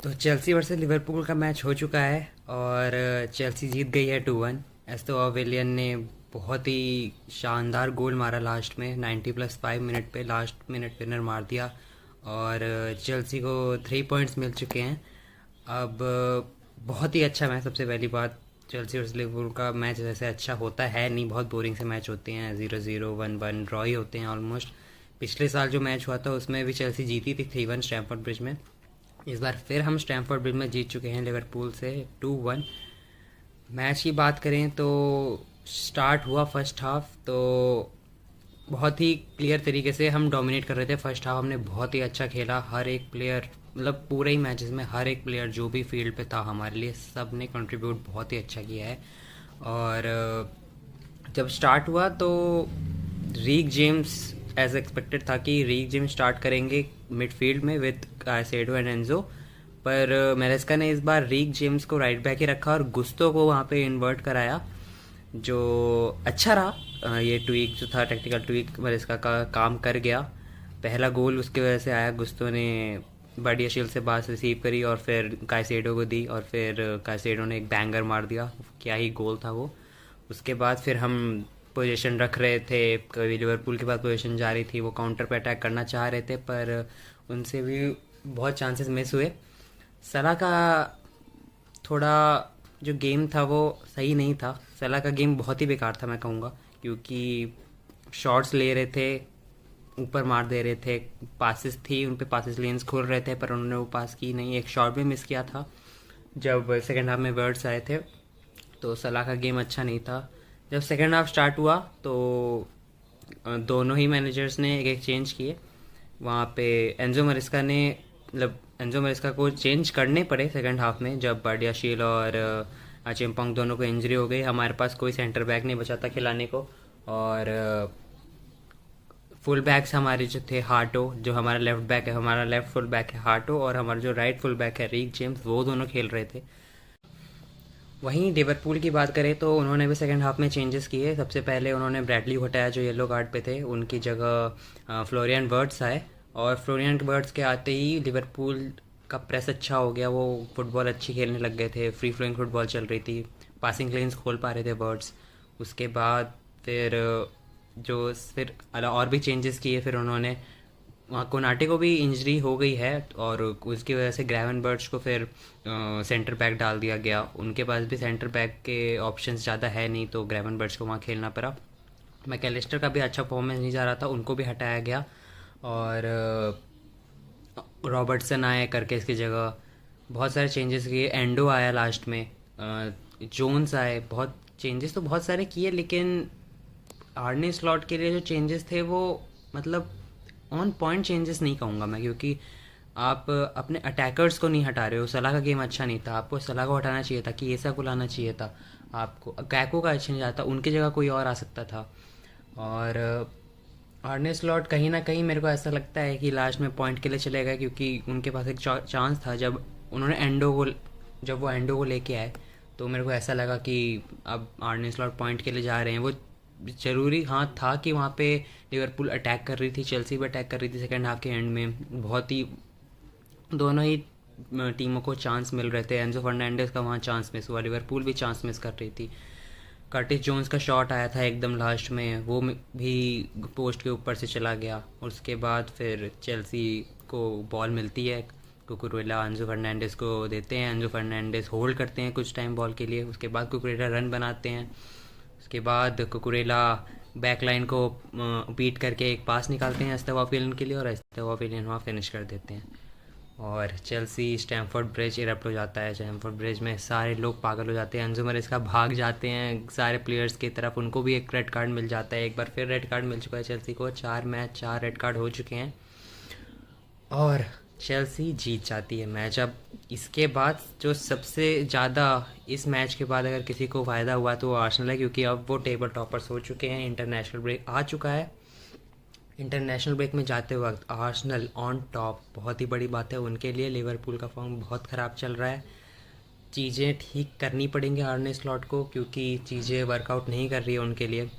तो Chelsea versus Liverpool का match हो चुका है और चेल्सी जीत गई है 2-1। एस्तोआ विलियन ने बहुत ही शानदार गोल मारा लास्ट में 90+5 मिनट पे लास्ट मिनट विनर मार दिया। और चेल्सी को 3 पॉइंट्स मिल चुके हैं। अब बहुत ही अच्छा मैच। सबसे पहली बात, चेल्सी वर्सेस लिवरपूल का मैच वैसे अच्छा होता है नहीं, बहुत बोरिंग से मैच होते हैं, 0-0 1-1 ड्रॉ ही होते हैं ऑलमोस्ट। पिछले साल जो मैच हुआ था उसमें भी चेल्सी जीती थी 3-1 स्टैमफोर्ड ब्रिज में। इस बार फिर हम स्टैमफोर्ड ब्रिज में जीत चुके हैं लिवरपूल से 2-1। मैच की बात करें तो स्टार्ट हुआ फर्स्ट हाफ तो बहुत ही क्लियर तरीके से हम डोमिनेट कर रहे थे। फर्स्ट हाफ हमने बहुत ही अच्छा खेला। हर एक प्लेयर, मतलब पूरे ही मैचेस में हर एक प्लेयर जो भी फील्ड पे था हमारे लिए, सब ने कंट्रीब्यूट बहुत ही अच्छा किया है। और जब स्टार्ट हुआ तो रीक जेम्स एज एक्सपेक्टेड था कि रीक जेम्स स्टार्ट करेंगे मिडफील्ड में विद कायसेडो एंड एंजो। पर मेरेस्का ने इस बार रीक जेम्स को राइट बैक ही रखा और गुस्तो को वहाँ पे इन्वर्ट कराया, जो अच्छा रहा। ये ट्वीक जो था, टेक्निकल ट्वीक मेरेस्का का काम कर गया। पहला गोल उसकी वजह से आया। गुस्तो ने बढ़िया शील से बात रिसीव करी और फिर कायसेडो को दी और फिर कायसेडो ने एक बैंगर मार दिया। क्या ही गोल था वो। उसके बाद फिर हम पोजीशन रख रहे थे, कभी लिवरपूल के पास पोजीशन जा रही थी, वो काउंटर पे अटैक करना चाह रहे थे पर उनसे भी बहुत चांसेस मिस हुए। सलाह का थोड़ा जो गेम था वो सही नहीं था। सलाह का गेम बहुत ही बेकार था मैं कहूँगा, क्योंकि शॉट्स ले रहे थे, ऊपर मार दे रहे थे, पासिस थी उन पे, पासिस लेन्स खुल रहे थे पर उन्होंने वो पास की नहीं। एक शॉट भी मिस किया था जब सेकेंड हाफ में वर्ड्स आए थे। तो सलाह का गेम अच्छा नहीं था। जब सेकेंड हाफ स्टार्ट हुआ तो दोनों ही मैनेजर्स ने एक एक चेंज किए। वहाँ पे एंजो मरिस्का ने, मतलब एंजो मरिस्का को चेंज करने पड़े सेकंड हाफ में जब बार्डियाशील और चिम्पंग दोनों को इंजरी हो गई। हमारे पास कोई सेंटर बैक नहीं बचा था खिलाने को। और फुल बैक्स हमारे जो थे, हार्टो जो हमारा लेफ्ट बैक है, हमारा लेफ्ट फुल बैक है हार्टो, और हमारा जो राइट फुल बैक है रीक जेम्स, वो दोनों खेल रहे थे। वहीं लिवरपूल की बात करें तो उन्होंने भी सेकंड हाफ में चेंजेस किए। सबसे पहले उन्होंने ब्रैडली को हटाया जो येलो कार्ड पे थे, उनकी जगह फ्लोरियन वर्ड्स आए। और फ्लोरियन वर्ड्स के आते ही लिवरपूल का प्रेस अच्छा हो गया, वो फुटबॉल अच्छी खेलने लग गए थे, फ्री फ्लोइंग फुटबॉल चल रही थी, पासिंग लेन्स खोल पा रहे थे वर्ड्स। उसके बाद फिर जो फिर और भी चेंजेस किए फिर उन्होंने। वहाँ कोनाटे को भी इंजरी हो गई है और उसकी वजह से ग्रेवनबर्च को फिर सेंटर बैक डाल दिया गया। उनके पास भी सेंटर बैक के ऑप्शंस ज़्यादा है नहीं, तो ग्रेवनबर्च को वहाँ खेलना पड़ा। मैकेलिस्टर का भी अच्छा परफॉर्मेंस नहीं जा रहा था, उनको भी हटाया गया। और रॉबर्टसन आए करके इसकी जगह। बहुत सारे चेंजेस किए, एंडो आया लास्ट में, जोन्स आए। बहुत चेंजेस तो बहुत सारे किए, लेकिन आर्ने स्लॉट के लिए जो चेंजेस थे वो, मतलब ऑन पॉइंट चेंजेस नहीं कहूँगा मैं, क्योंकि आप अपने अटैकर्स को नहीं हटा रहे हो। सलाह का गेम अच्छा नहीं था, आपको सलाह को हटाना चाहिए था, कि ऐसा को लाना चाहिए था। आपको कैको का अच्छा नहीं जाता, उनकी जगह कोई और आ सकता था। और आर्ने स्लॉट कहीं ना कहीं मेरे को ऐसा लगता है कि लास्ट में पॉइंट के लिए चले गए, क्योंकि उनके पास एक चांस था जब उन्होंने एंडो को, जब वो एंडो को लेके आए तो मेरे को ऐसा लगा कि अब आर्ने स्लॉट पॉइंट के लिए जा रहे हैं। वो ज़रूरी हाँ था कि वहाँ पे लिवरपूल अटैक कर रही थी, चेल्सी भी अटैक कर रही थी सेकेंड हाफ के एंड में। बहुत ही दोनों ही टीमों को चांस मिल रहे थे। एंजो फर्नांडिस का वहाँ चांस मिस हुआ, लिवरपूल भी चांस मिस कर रही थी। कर्टिस जोन्स का शॉट आया था एकदम लास्ट में, वो भी पोस्ट के ऊपर से चला गया। उसके बाद फिर चेल्सी को बॉल मिलती है, कुकुरेला एंजो फर्नांडिस को देते हैं, एंजो फर्नांडिस होल्ड करते हैं कुछ टाइम बॉल के लिए। उसके बाद कुकुरेला रन बनाते हैं। उसके बाद कुकुरेला बैक लाइन को बीट करके एक पास निकालते हैं एस्तोआ विलियन के लिए, और एस्तोआ विलियन वहाँ फिनिश कर देते हैं। और चेल्सी स्टैमफोर्ड ब्रिज इरप्ट हो जाता है। स्टैमफोर्ड ब्रिज में सारे लोग पागल हो जाते हैं, एंजो मरेस्का भाग जाते हैं सारे प्लेयर्स की तरफ, उनको भी एक रेड कार्ड मिल जाता है। एक बार फिर रेड कार्ड मिल चुका है चेल्सी को, 4 मैच 4 रेड कार्ड हो चुके हैं और चेल्सी जीत जाती है मैच। अब इसके बाद जो सबसे ज़्यादा इस मैच के बाद अगर किसी को फ़ायदा हुआ तो वो आर्सेनल है, क्योंकि अब वो टेबल टॉपर्स हो चुके हैं। इंटरनेशनल ब्रेक आ चुका है। इंटरनेशनल ब्रेक में जाते वक्त आर्सेनल ऑन टॉप, बहुत ही बड़ी बात है उनके लिए। लिवरपूल का फॉर्म बहुत ख़राब चल रहा है। चीज़ें ठीक करनी पड़ेंगी आर्ने स्लॉट को, क्योंकि चीज़ें वर्कआउट नहीं कर रही है उनके लिए।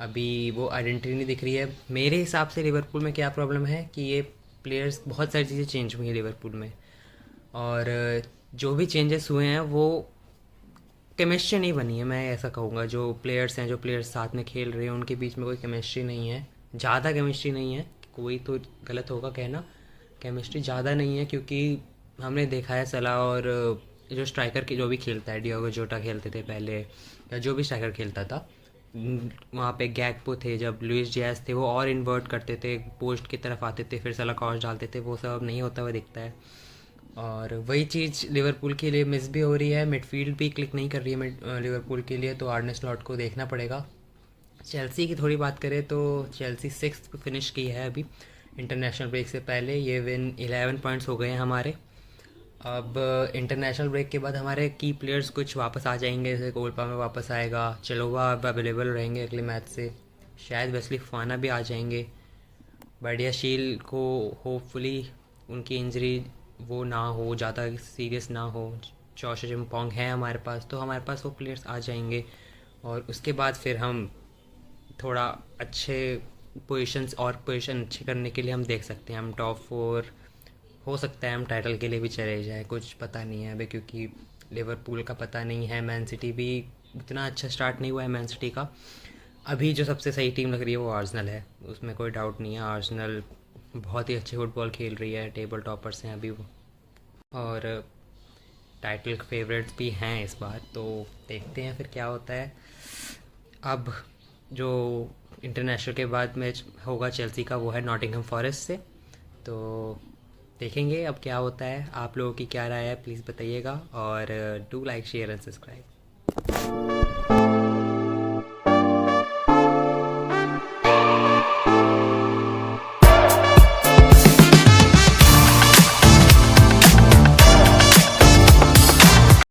अभी वो आइडेंटिटी नहीं दिख रही है मेरे हिसाब से। लिवरपूल में क्या प्रॉब्लम है कि ये प्लेयर्स, बहुत सारी चीज़ें चेंज हुई हैं लिवरपूल में। और जो भी चेंजेस हुए हैं वो केमिस्ट्री नहीं बनी है, मैं ऐसा कहूँगा। जो प्लेयर्स हैं, जो प्लेयर्स साथ में खेल रहे हैं, उनके बीच में कोई केमिस्ट्री नहीं है, ज़्यादा केमिस्ट्री नहीं है। कोई तो गलत होगा कहना, केमिस्ट्री ज़्यादा नहीं है, क्योंकि हमने देखा है सलाह और जो स्ट्राइकर की जो भी खेलता है, डियोगो जोटा खेलते थे पहले, या जो भी स्ट्राइकर खेलता था, वहाँ पे गैकपो थे, जब लुइस डियाज थे, वो और इन्वर्ट करते थे, पोस्ट की तरफ आते थे, फिर सलाह क्रॉस डालते थे। वो सब अब नहीं होता हुआ दिखता है। और वही चीज़ लिवरपूल के लिए मिस भी हो रही है, मिडफील्ड भी क्लिक नहीं कर रही है लिवरपूल के लिए, तो आर्ने स्लॉट को देखना पड़ेगा। चेल्सी की थोड़ी बात करें तो चेल्सी सिक्स पे फिनिश की है अभी इंटरनेशनल ब्रेक से पहले। ये विन 11 पॉइंट्स हो गए हैं हमारे। अब इंटरनेशनल ब्रेक के बाद हमारे की प्लेयर्स कुछ वापस आ जाएंगे, जैसे कोल्पा में वापस आएगा, चलोवा अब अवेलेबल रहेंगे अगले मैच से, शायद वेस्ली फफाना भी आ जाएंगे। बढ़िया शील को होपफुली उनकी इंजरी वो ना हो, ज़्यादा सीरियस ना हो। चौशा चिम्पोंग है हमारे पास, तो हमारे पास वो प्लेयर्स आ जाएंगे। और उसके बाद फिर हम थोड़ा अच्छे पोजीशंस और पोजीशन अच्छे करने के लिए हम देख सकते हैं, हम टॉप 4 हो सकता है, हम टाइटल के लिए भी चले जाएँ, कुछ पता नहीं है अभी, क्योंकि लिवरपूल का पता नहीं है, मैन सिटी भी इतना अच्छा स्टार्ट नहीं हुआ है मैन सिटी का। अभी जो सबसे सही टीम लग रही है वो आर्सेनल है, उसमें कोई डाउट नहीं है। आर्सेनल बहुत ही अच्छी फुटबॉल खेल रही है, टेबल टॉपर्स हैं अभी वो, और टाइटल फेवरेट्स भी हैं इस बार। तो देखते हैं फिर क्या होता है। अब जो इंटरनेशनल के बाद मैच होगा चेल्सी का, वो है नॉटिंघम फॉरेस्ट से, तो देखेंगे अब क्या होता है। आप लोगों की क्या राय है प्लीज़ बताइएगा, और do like share and subscribe.